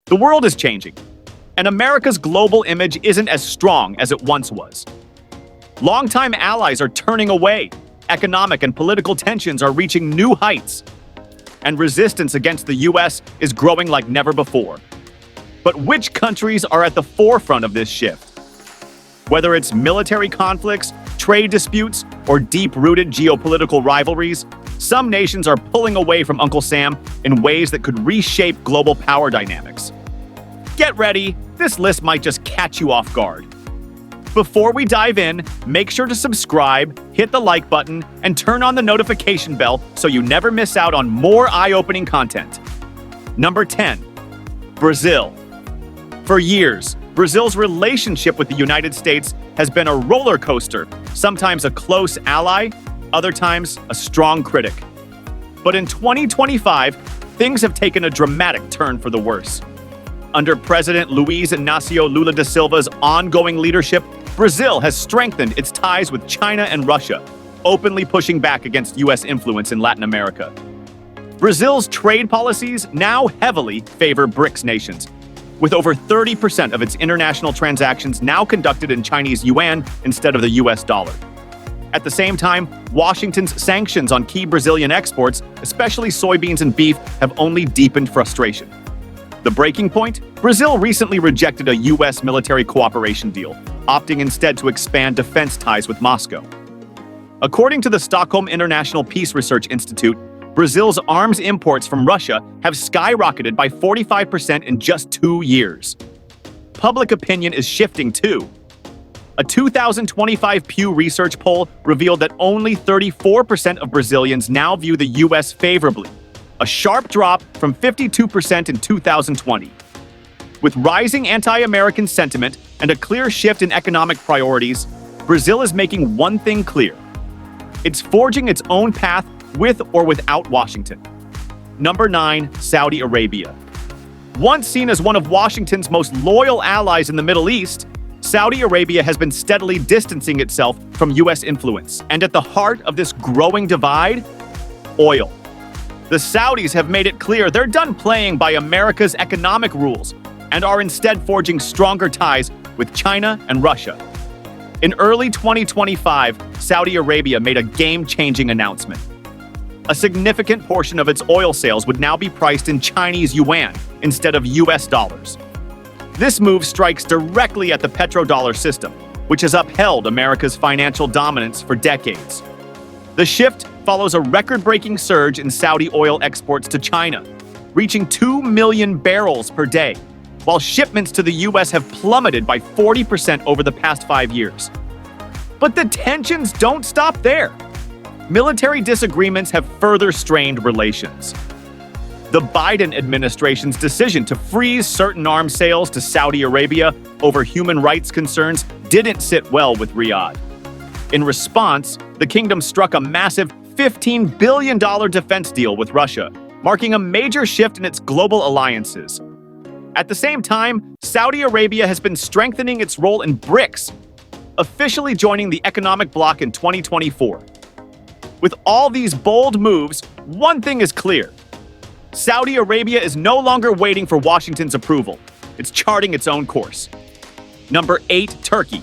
The world is changing, and America's global image isn't as strong as it once was. Longtime allies are turning away, economic and political tensions are reaching new heights, and resistance against the U.S. is growing like never before. But which countries are at the forefront of this shift? Whether it's military conflicts, trade disputes, or deep-rooted geopolitical rivalries, some nations are pulling away from Uncle Sam in ways that could reshape global power dynamics. Get ready, this list might just catch you off guard. Before we dive in, make sure to subscribe, hit the like button, and turn on the notification bell so you never miss out on more eye-opening content. Number 10. Brazil. For years, Brazil's relationship with the United States has been a roller coaster, sometimes a close ally, other times a strong critic. But in 2025, things have taken a dramatic turn for the worse. Under President Luiz Inácio Lula da Silva's ongoing leadership, Brazil has strengthened its ties with China and Russia, openly pushing back against U.S. influence in Latin America. Brazil's trade policies now heavily favor BRICS nations, with over 30% of its international transactions now conducted in Chinese yuan instead of the U.S. dollar. At the same time, Washington's sanctions on key Brazilian exports, especially soybeans and beef, have only deepened frustration. The breaking point? Brazil recently rejected a U.S. military cooperation deal, opting instead to expand defense ties with Moscow. According to the Stockholm International Peace Research Institute, Brazil's arms imports from Russia have skyrocketed by 45% in just 2 years. Public opinion is shifting too. A 2025 Pew Research poll revealed that only 34% of Brazilians now view the U.S. favorably, a sharp drop from 52% in 2020. With rising anti-American sentiment and a clear shift in economic priorities, Brazil is making one thing clear. It's forging its own path with or without Washington. Number 9. Saudi Arabia. Once seen as one of Washington's most loyal allies in the Middle East, Saudi Arabia has been steadily distancing itself from U.S. influence. And at the heart of this growing divide? Oil. The Saudis have made it clear they're done playing by America's economic rules and are instead forging stronger ties with China and Russia. In early 2025, Saudi Arabia made a game-changing announcement. A significant portion of its oil sales would now be priced in Chinese yuan instead of U.S. dollars. This move strikes directly at the petrodollar system, which has upheld America's financial dominance for decades. The shift follows a record-breaking surge in Saudi oil exports to China, reaching 2 million barrels per day, while shipments to the U.S. have plummeted by 40% over the past 5 years. But the tensions don't stop there. Military disagreements have further strained relations. The Biden administration's decision to freeze certain arms sales to Saudi Arabia over human rights concerns didn't sit well with Riyadh. In response, the kingdom struck a massive $15 billion defense deal with Russia, marking a major shift in its global alliances. At the same time, Saudi Arabia has been strengthening its role in BRICS, officially joining the economic bloc in 2024. With all these bold moves, one thing is clear. Saudi Arabia is no longer waiting for Washington's approval. It's charting its own course. Number 8. Turkey.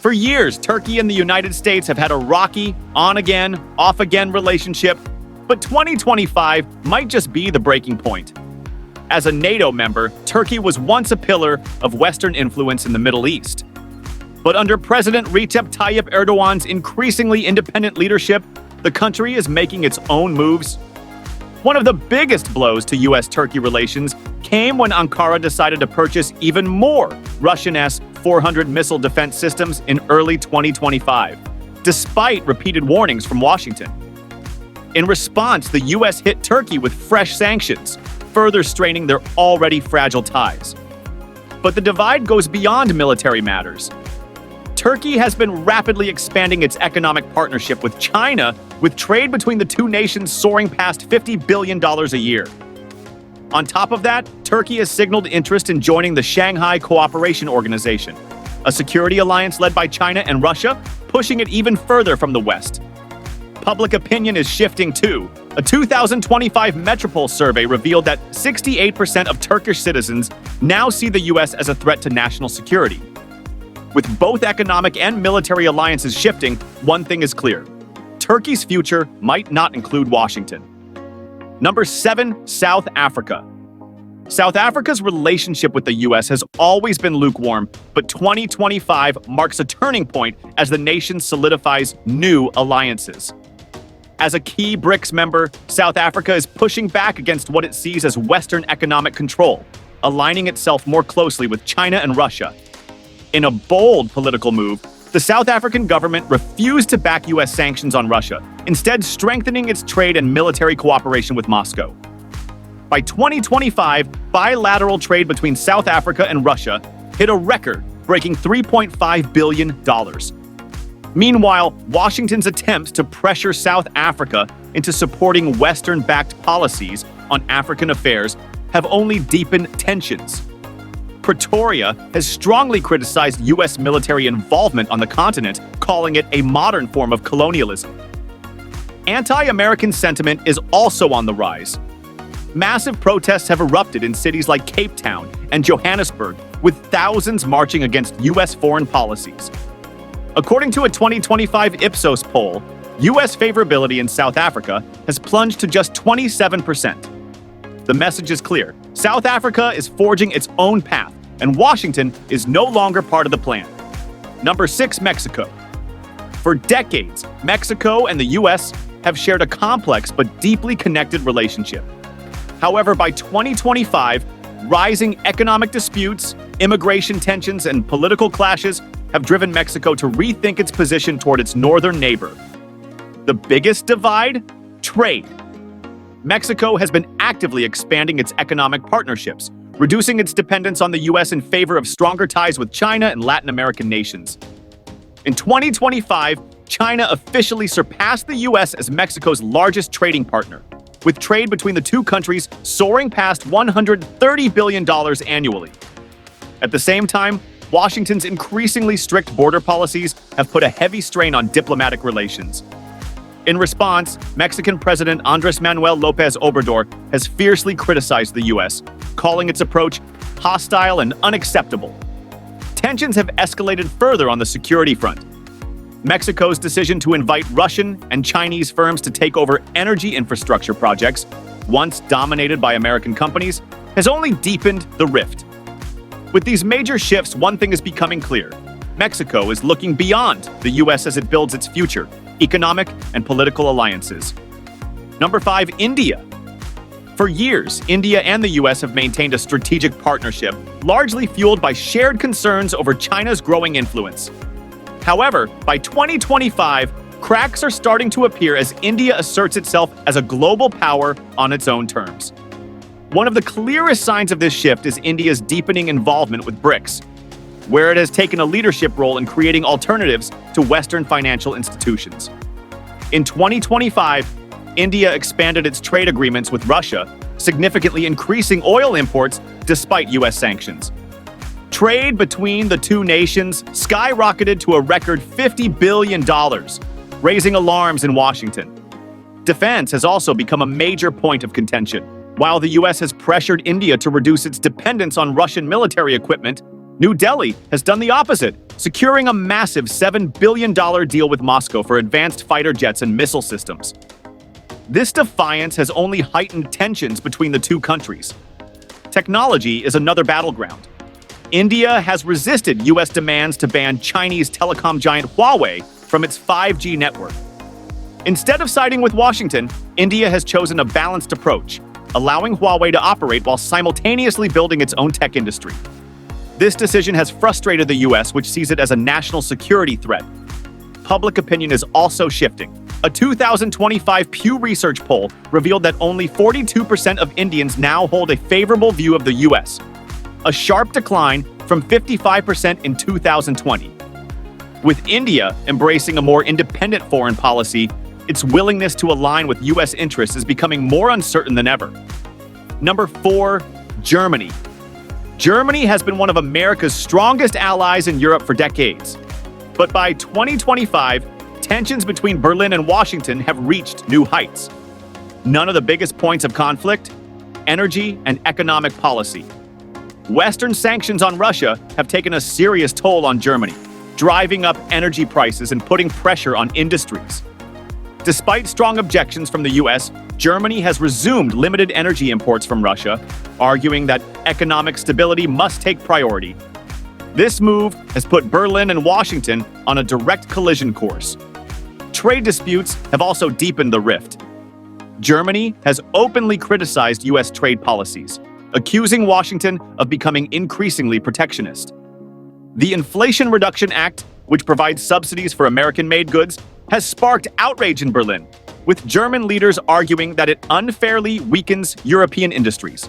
For years, Turkey and the United States have had a rocky, on-again, off-again relationship, but 2025 might just be the breaking point. As a NATO member, Turkey was once a pillar of Western influence in the Middle East. But under President Recep Tayyip Erdogan's increasingly independent leadership, the country is making its own moves. One of the biggest blows to U.S.-Turkey relations came when Ankara decided to purchase even more Russian S-400 missile defense systems in early 2025, despite repeated warnings from Washington. In response, the U.S. hit Turkey with fresh sanctions, further straining their already fragile ties. But the divide goes beyond military matters. Turkey has been rapidly expanding its economic partnership with China, with trade between the two nations soaring past $50 billion a year. On top of that, Turkey has signaled interest in joining the Shanghai Cooperation Organization, a security alliance led by China and Russia, pushing it even further from the West. Public opinion is shifting too, A 2025 Metropole survey revealed that 68% of Turkish citizens now see the U.S. as a threat to national security. With both economic and military alliances shifting, one thing is clear: Turkey's future might not include Washington. Number 7, South Africa. South Africa's relationship with the U.S. has always been lukewarm, but 2025 marks a turning point as the nation solidifies new alliances. As a key BRICS member, South Africa is pushing back against what it sees as Western economic control, aligning itself more closely with China and Russia. In a bold political move, the South African government refused to back U.S. sanctions on Russia, instead strengthening its trade and military cooperation with Moscow. By 2025, bilateral trade between South Africa and Russia hit a record, breaking $3.5 billion. Meanwhile, Washington's attempts to pressure South Africa into supporting Western-backed policies on African affairs have only deepened tensions. Pretoria has strongly criticized U.S. military involvement on the continent, calling it a modern form of colonialism. Anti-American sentiment is also on the rise. Massive protests have erupted in cities like Cape Town and Johannesburg, with thousands marching against U.S. foreign policies. According to a 2025 Ipsos poll, U.S. favorability in South Africa has plunged to just 27%. The message is clear: South Africa is forging its own path, and Washington is no longer part of the plan. Number 6, Mexico. For decades, Mexico and the U.S. have shared a complex but deeply connected relationship. However, by 2025, rising economic disputes, immigration tensions, and political clashes have driven Mexico to rethink its position toward its northern neighbor. The biggest divide? Trade. Mexico has been actively expanding its economic partnerships, reducing its dependence on the U.S. in favor of stronger ties with China and Latin American nations. In 2025, China officially surpassed the U.S. as Mexico's largest trading partner, with trade between the two countries soaring past $130 billion annually. At the same time, Washington's increasingly strict border policies have put a heavy strain on diplomatic relations. In response, Mexican President Andrés Manuel López Obrador has fiercely criticized the U.S., calling its approach hostile and unacceptable. Tensions have escalated further on the security front. Mexico's decision to invite Russian and Chinese firms to take over energy infrastructure projects, once dominated by American companies, has only deepened the rift. With these major shifts, one thing is becoming clear: Mexico is looking beyond the U.S. as it builds its future, economic and political alliances. Number 5, India. For years, India and the U.S. have maintained a strategic partnership, largely fueled by shared concerns over China's growing influence. However, by 2025, cracks are starting to appear as India asserts itself as a global power on its own terms. One of the clearest signs of this shift is India's deepening involvement with BRICS, where it has taken a leadership role in creating alternatives to Western financial institutions. In 2025, India expanded its trade agreements with Russia, significantly increasing oil imports despite U.S. sanctions. Trade between the two nations skyrocketed to a record $50 billion, raising alarms in Washington. Defense has also become a major point of contention. While the U.S. has pressured India to reduce its dependence on Russian military equipment, New Delhi has done the opposite, securing a massive $7 billion deal with Moscow for advanced fighter jets and missile systems. This defiance has only heightened tensions between the two countries. Technology is another battleground. India has resisted U.S. demands to ban Chinese telecom giant Huawei from its 5G network. Instead of siding with Washington, India has chosen a balanced approach, allowing Huawei to operate while simultaneously building its own tech industry. This decision has frustrated the U.S., which sees it as a national security threat. Public opinion is also shifting. A 2025 Pew Research poll revealed that only 42% of Indians now hold a favorable view of the U.S., a sharp decline from 55% in 2020. With India embracing a more independent foreign policy, its willingness to align with U.S. interests is becoming more uncertain than ever. Number 4, Germany. Germany has been one of America's strongest allies in Europe for decades. But by 2025, tensions between Berlin and Washington have reached new heights. None of the biggest points of conflict? Energy and economic policy. Western sanctions on Russia have taken a serious toll on Germany, driving up energy prices and putting pressure on industries. Despite strong objections from the US, Germany has resumed limited energy imports from Russia, arguing that economic stability must take priority. This move has put Berlin and Washington on a direct collision course. Trade disputes have also deepened the rift. Germany has openly criticized US trade policies, accusing Washington of becoming increasingly protectionist. The Inflation Reduction Act, which provides subsidies for American-made goods, has sparked outrage in Berlin, with German leaders arguing that it unfairly weakens European industries.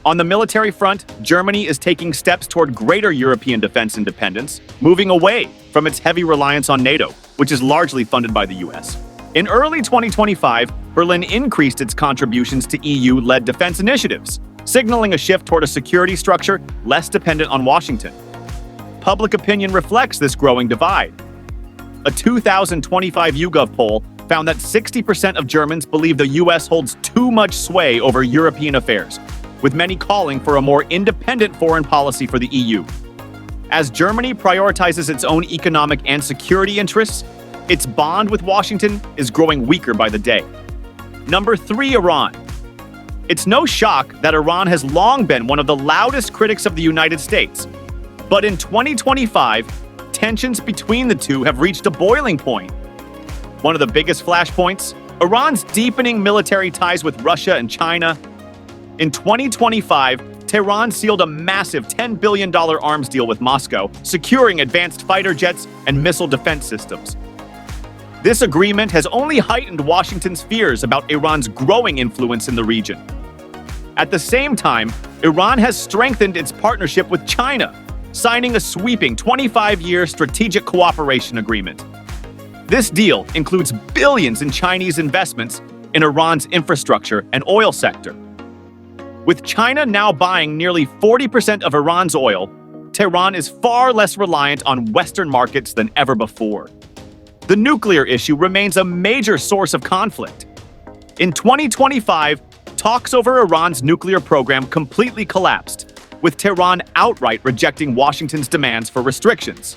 On the military front, Germany is taking steps toward greater European defense independence, moving away from its heavy reliance on NATO, which is largely funded by the US. In early 2025, Berlin increased its contributions to EU-led defense initiatives, signaling a shift toward a security structure less dependent on Washington. Public opinion reflects this growing divide. A 2025 YouGov poll found that 60% of Germans believe the US holds too much sway over European affairs, with many calling for a more independent foreign policy for the EU. As Germany prioritizes its own economic and security interests, its bond with Washington is growing weaker by the day. Number 3, Iran. It's no shock that Iran has long been one of the loudest critics of the United States. But in 2025, tensions between the two have reached a boiling point. One of the biggest flashpoints, Iran's deepening military ties with Russia and China. In 2025, Tehran sealed a massive $10 billion arms deal with Moscow, securing advanced fighter jets and missile defense systems. This agreement has only heightened Washington's fears about Iran's growing influence in the region. At the same time, Iran has strengthened its partnership with China, signing a sweeping 25-year strategic cooperation agreement. This deal includes billions in Chinese investments in Iran's infrastructure and oil sector. With China now buying nearly 40% of Iran's oil, Tehran is far less reliant on Western markets than ever before. The nuclear issue remains a major source of conflict. In 2025, talks over Iran's nuclear program completely collapsed, with Tehran outright rejecting Washington's demands for restrictions.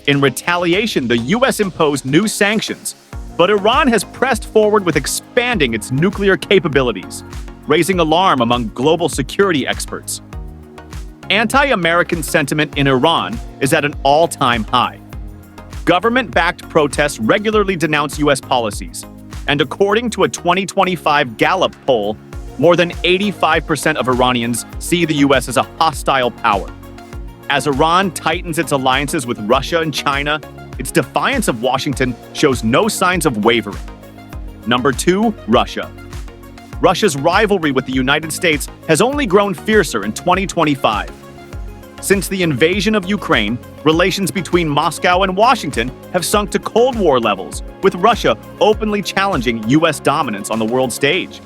In retaliation, the US imposed new sanctions, but Iran has pressed forward with expanding its nuclear capabilities, raising alarm among global security experts. Anti-American sentiment in Iran is at an all-time high. Government-backed protests regularly denounce US policies, and according to a 2025 Gallup poll, more than 85% of Iranians see the US as a hostile power. As Iran tightens its alliances with Russia and China, its defiance of Washington shows no signs of wavering. Number 2, Russia. Russia's rivalry with the United States has only grown fiercer in 2025. Since the invasion of Ukraine, relations between Moscow and Washington have sunk to Cold War levels, with Russia openly challenging US dominance on the world stage.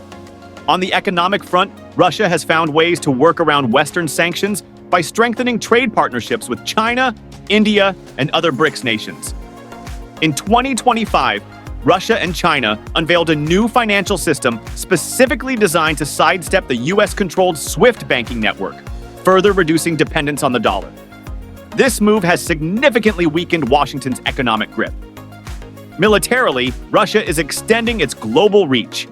On the economic front, Russia has found ways to work around Western sanctions by strengthening trade partnerships with China, India, and other BRICS nations. In 2025, Russia and China unveiled a new financial system specifically designed to sidestep the US-controlled SWIFT banking network, further reducing dependence on the dollar. This move has significantly weakened Washington's economic grip. Militarily, Russia is extending its global reach.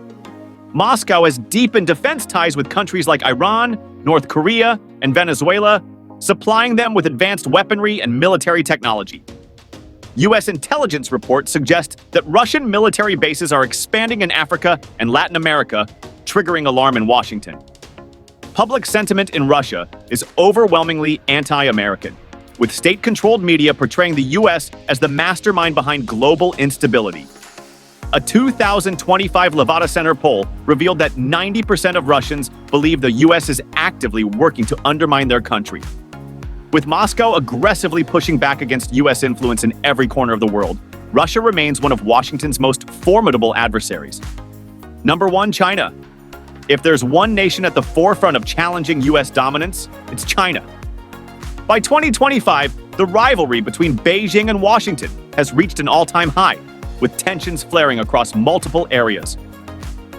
Moscow has deepened defense ties with countries like Iran, North Korea, and Venezuela, supplying them with advanced weaponry and military technology. US intelligence reports suggest that Russian military bases are expanding in Africa and Latin America, triggering alarm in Washington. Public sentiment in Russia is overwhelmingly anti-American, with state-controlled media portraying the US as the mastermind behind global instability. A 2025 Levada Center poll revealed that 90% of Russians believe the US is actively working to undermine their country. With Moscow aggressively pushing back against US influence in every corner of the world, Russia remains one of Washington's most formidable adversaries. Number 1, China. If there's one nation at the forefront of challenging US dominance, it's China. By 2025, the rivalry between Beijing and Washington has reached an all-time high, with tensions flaring across multiple areas.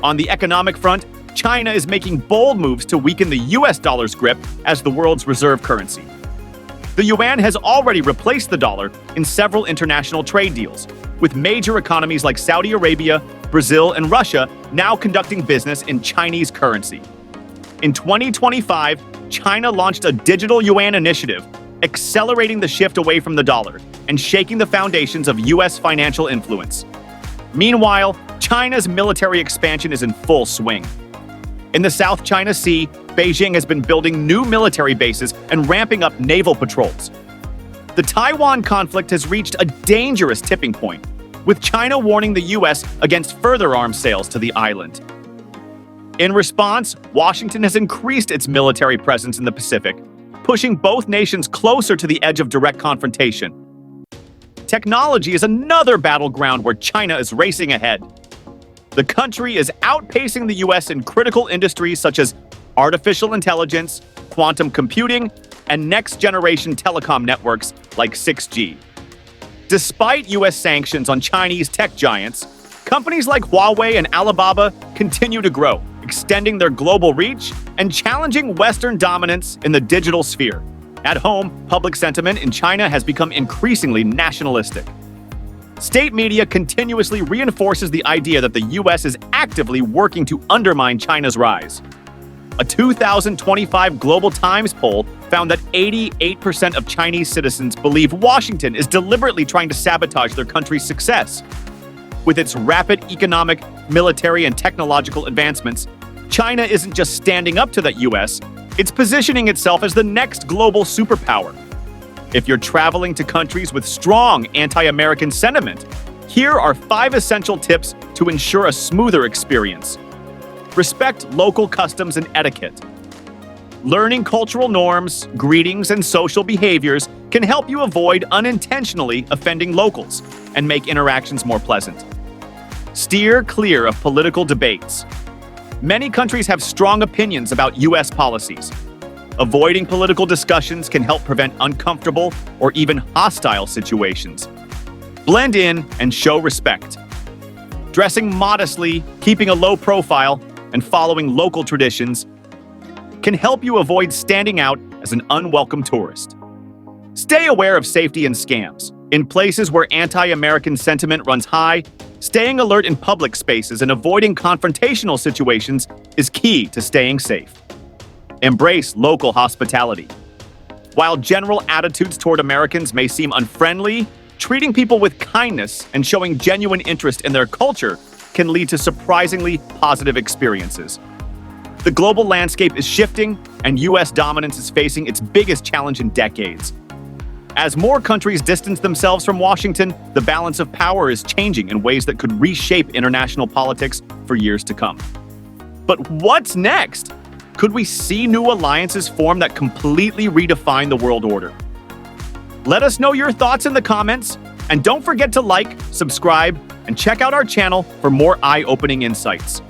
On the economic front, China is making bold moves to weaken the US dollar's grip as the world's reserve currency. The yuan has already replaced the dollar in several international trade deals, with major economies like Saudi Arabia, Brazil, and Russia now conducting business in Chinese currency. In 2025, China launched a digital yuan initiative, accelerating the shift away from the dollar and shaking the foundations of US financial influence. Meanwhile, China's military expansion is in full swing. In the South China Sea, Beijing has been building new military bases and ramping up naval patrols. The Taiwan conflict has reached a dangerous tipping point, with China warning the US against further arms sales to the island. In response, Washington has increased its military presence in the Pacific, pushing both nations closer to the edge of direct confrontation. Technology is another battleground where China is racing ahead. The country is outpacing the US in critical industries such as artificial intelligence, quantum computing, and next-generation telecom networks like 6G. Despite US sanctions on Chinese tech giants, companies like Huawei and Alibaba continue to grow, extending their global reach and challenging Western dominance in the digital sphere. At home, public sentiment in China has become increasingly nationalistic. State media continuously reinforces the idea that the US is actively working to undermine China's rise. A 2025 Global Times poll found that 88% of Chinese citizens believe Washington is deliberately trying to sabotage their country's success. With its rapid economic, military, and technological advancements, China isn't just standing up to the US, it's positioning itself as the next global superpower. If you're traveling to countries with strong anti-American sentiment, here are 5 essential tips to ensure a smoother experience. Respect local customs and etiquette. Learning cultural norms, greetings, and social behaviors can help you avoid unintentionally offending locals and make interactions more pleasant. Steer clear of political debates. Many countries have strong opinions about US policies. Avoiding political discussions can help prevent uncomfortable or even hostile situations. Blend in and show respect. Dressing modestly, keeping a low profile, and following local traditions can help you avoid standing out as an unwelcome tourist. Stay aware of safety and scams. In places where anti-American sentiment runs high, staying alert in public spaces and avoiding confrontational situations is key to staying safe. Embrace local hospitality. While general attitudes toward Americans may seem unfriendly, treating people with kindness and showing genuine interest in their culture can lead to surprisingly positive experiences. The global landscape is shifting, and US dominance is facing its biggest challenge in decades. As more countries distance themselves from Washington, the balance of power is changing in ways that could reshape international politics for years to come. But what's next? Could we see new alliances form that completely redefine the world order? Let us know your thoughts in the comments, and don't forget to like, subscribe, and check out our channel for more eye-opening insights.